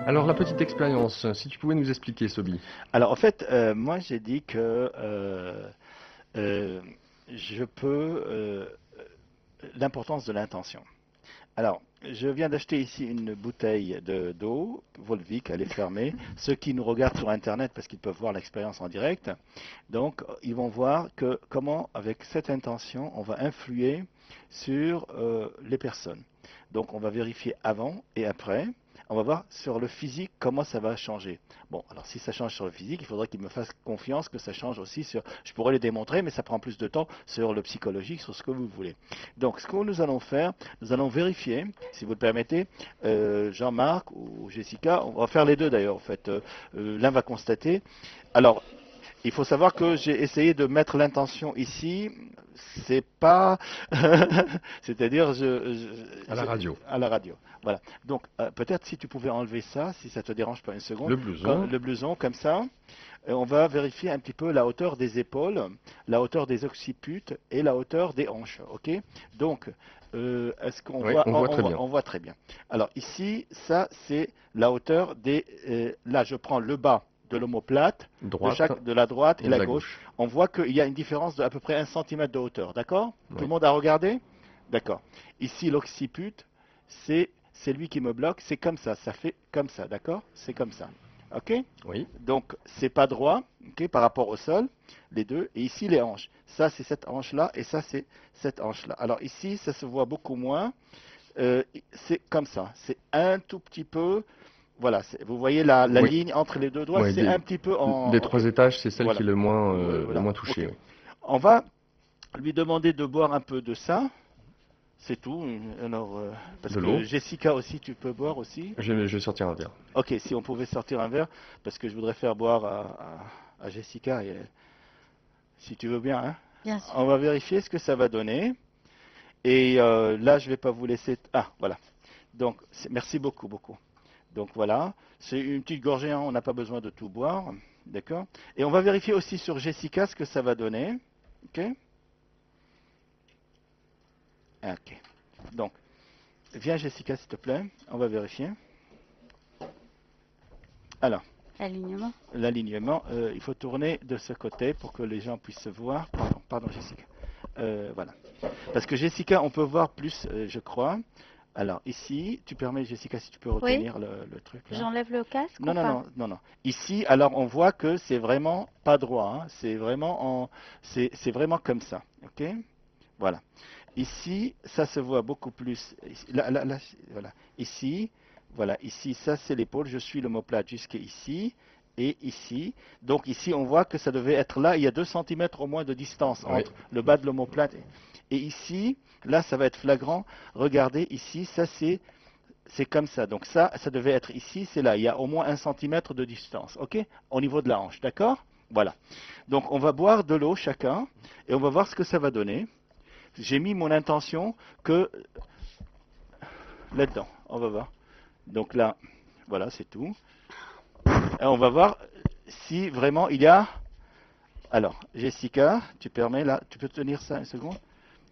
Alors la petite expérience, si tu pouvais nous expliquer, Sobi. Alors, en fait, moi, j'ai dit que euh, je peux l'importance de l'intention. Alors, je viens d'acheter ici une bouteille d'eau, Volvic, elle est fermée. Ceux qui nous regardent sur Internet, parce qu'ils peuvent voir l'expérience en direct, donc ils vont voir que comment, avec cette intention, on va influer sur les personnes. Donc, on va vérifier avant et après. On va voir sur le physique comment ça va changer. Bon, alors si ça change sur le physique, il faudrait qu'ils me fassent confiance que ça change aussi sur... Je pourrais les démontrer, mais ça prend plus de temps sur le psychologique, sur ce que vous voulez. Donc, ce que nous allons faire, nous allons vérifier, si vous le permettez, Jean-Marc ou Jessica, on va faire les deux d'ailleurs, en fait. L'un va constater. Alors, il faut savoir que j'ai essayé de mettre l'intention ici. C'est pas, c'est-à-dire À la radio. à la radio. Voilà. Donc peut-être si tu pouvais enlever ça, si ça te dérange pas une seconde, Le blouson. le blouson comme ça. On va vérifier un petit peu la hauteur des épaules, la hauteur des occiputes et la hauteur des hanches. Ok. Donc est-ce qu'on Oui, voit, on voit très bien. on voit très bien. Alors ici, ça c'est la hauteur des. Là, je prends le bas de l'omoplate, Droite de la droite et et de la la gauche. gauche. On voit qu'il y a une différence de à peu près 1 cm de hauteur, d'accord? Tout Oui. le monde a regardé? D'accord. Ici, l'occiput, c'est lui qui me bloque, c'est comme ça fait comme ça, d'accord? C'est comme ça. Ok? Oui. Donc, c'est pas droit, ok, par rapport au sol, les deux. Et ici, les hanches. Ça, c'est cette hanche-là, et ça, c'est cette hanche-là. Alors ici, ça se voit beaucoup moins. C'est comme ça. C'est un tout petit peu. Voilà, vous voyez la Oui. ligne entre les deux doigts, Ouais, c'est un petit peu en. des Ok, 3 étages, c'est celle voilà. qui est le Voilà. moins touchée. Ok. Oui. On va lui demander de boire un peu de ça. C'est tout. Alors, parce De l'eau. que Jessica aussi, tu peux boire aussi. Je vais sortir un verre. Ok, si on pouvait sortir un verre, parce que je voudrais faire boire à Jessica, si tu veux bien, hein. Bien sûr. On va vérifier ce que ça va donner. Et là, je vais pas vous laisser. Ah, voilà. Donc, merci beaucoup, beaucoup. Donc voilà, c'est une petite gorgée, hein, on n'a pas besoin de tout boire, d'accord? Et on va vérifier aussi sur Jessica ce que ça va donner, ok? Ok. Donc, viens Jessica s'il te plaît, on va vérifier. Alors, Alignement. l'alignement, il faut tourner de ce côté pour que les gens puissent voir. Pardon Jessica. Voilà. Parce que Jessica, on peut voir plus, je crois. Alors ici, tu permets Jessica si tu peux Oui. retenir le truc là. J'enlève le casque Non, ou non, pas? non, non, non. Ici, alors on voit que c'est vraiment pas droit, hein. C'est vraiment c'est vraiment comme ça, ok? Voilà. Ici, ça se voit beaucoup plus. Là, voilà. Ici, voilà. Ici, ça c'est l'épaule. Je suis l'omoplate jusqu'ici et ici. Donc ici, on voit que ça devait être là. Il y a 2 cm au moins de distance Oui. entre le bas de l'omoplate et ici. Là, ça va être flagrant. Regardez ici, ça c'est comme ça. Donc ça devait être ici, c'est là. Il y a au moins 1 cm de distance, ok? Au niveau de la hanche, d'accord? Voilà. Donc on va boire de l'eau chacun et on va voir ce que ça va donner. J'ai mis mon intention que là-dedans. On va voir. Donc là, voilà, c'est tout. Et on va voir si vraiment il y a. Alors, Jessica, tu permets là, tu peux tenir ça une seconde?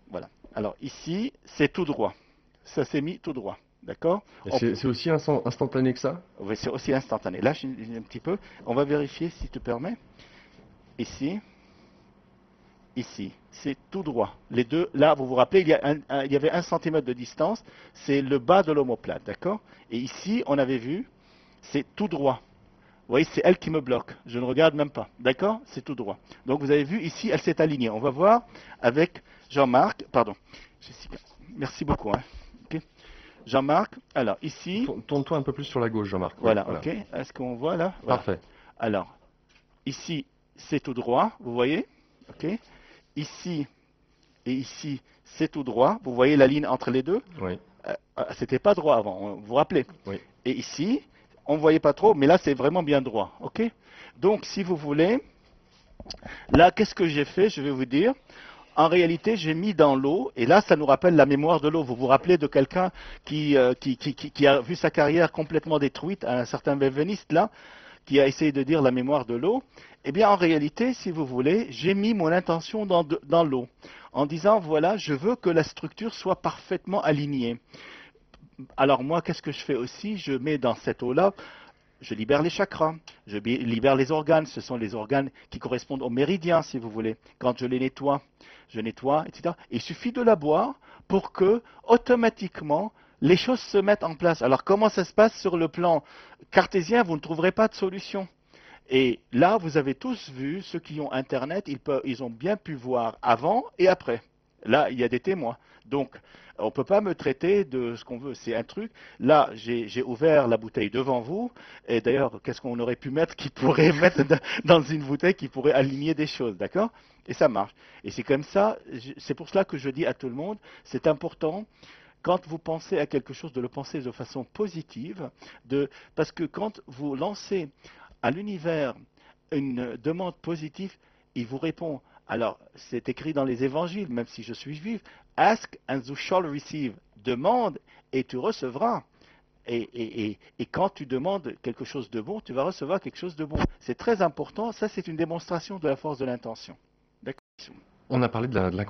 Voilà. Alors ici, c'est tout droit. Ça s'est mis tout droit. D'accord? C'est aussi instantané que ça? Oui, c'est aussi instantané. Là, un petit peu. On va vérifier si tu permets. Ici. Ici. C'est tout droit. Les deux, là, vous vous rappelez, il y avait 1 cm de distance. C'est le bas de l'omoplate. D'accord? Et ici, on avait vu, c'est tout droit. Vous voyez, c'est elle qui me bloque. Je ne regarde même pas. D'accord? C'est tout droit. Donc, vous avez vu, ici, elle s'est alignée. On va voir avec Jean-Marc. Pardon. Jessica. Merci beaucoup. Hein. Ok. Jean-Marc, alors ici. Tourne-toi un peu plus sur la gauche, Jean-Marc. Voilà, Voilà. ok. Est-ce qu'on voit là? Voilà. Parfait. Alors, ici, c'est tout droit, vous voyez? Ok. Ici et ici, c'est tout droit. Vous voyez la ligne entre les deux? Oui. C'était pas droit avant, vous vous rappelez? Oui. Et ici, on ne voyait pas trop, mais là, c'est vraiment bien droit, ok? Donc, si vous voulez, là, qu'est-ce que j'ai fait? Je vais vous dire. En réalité, j'ai mis dans l'eau, et là, ça nous rappelle la mémoire de l'eau. Vous vous rappelez de quelqu'un qui a vu sa carrière complètement détruite, un certain bévéniste, là, qui a essayé de dire la mémoire de l'eau. Eh bien, en réalité, si vous voulez, j'ai mis mon intention dans l'eau, en disant, voilà, je veux que la structure soit parfaitement alignée. Alors moi, qu'est-ce que je fais aussi? Je mets dans cette eau-là je libère les chakras, je libère les organes. Ce sont les organes qui correspondent aux méridiens, si vous voulez. Quand je les nettoie, je nettoie, etc. Il suffit de la boire pour que, automatiquement, les choses se mettent en place. Alors, comment ça se passe sur le plan cartésien? Vous ne trouverez pas de solution. Et là, vous avez tous vu, ceux qui ont Internet, ils ont bien pu voir avant et après. Là, il y a des témoins. Donc, on ne peut pas me traiter de ce qu'on veut. C'est un truc. Là, j'ai ouvert la bouteille devant vous. Et d'ailleurs, qu'est-ce qu'on aurait pu mettre qui pourrait mettre dans une bouteille qui pourrait aligner des choses, d'accord? Et ça marche. Et c'est comme ça. C'est pour cela que je dis à tout le monde, c'est important quand vous pensez à quelque chose, de le penser de façon positive, parce que quand vous lancez à l'univers une demande positive, il vous répond. Alors, c'est écrit dans les évangiles, même si je suis juif, ask and thou shalt receive. Demande et tu recevras. Et quand tu demandes quelque chose de bon, tu vas recevoir quelque chose de bon. C'est très important. Ça, c'est une démonstration de la force de l'intention. D'accord? On a parlé de la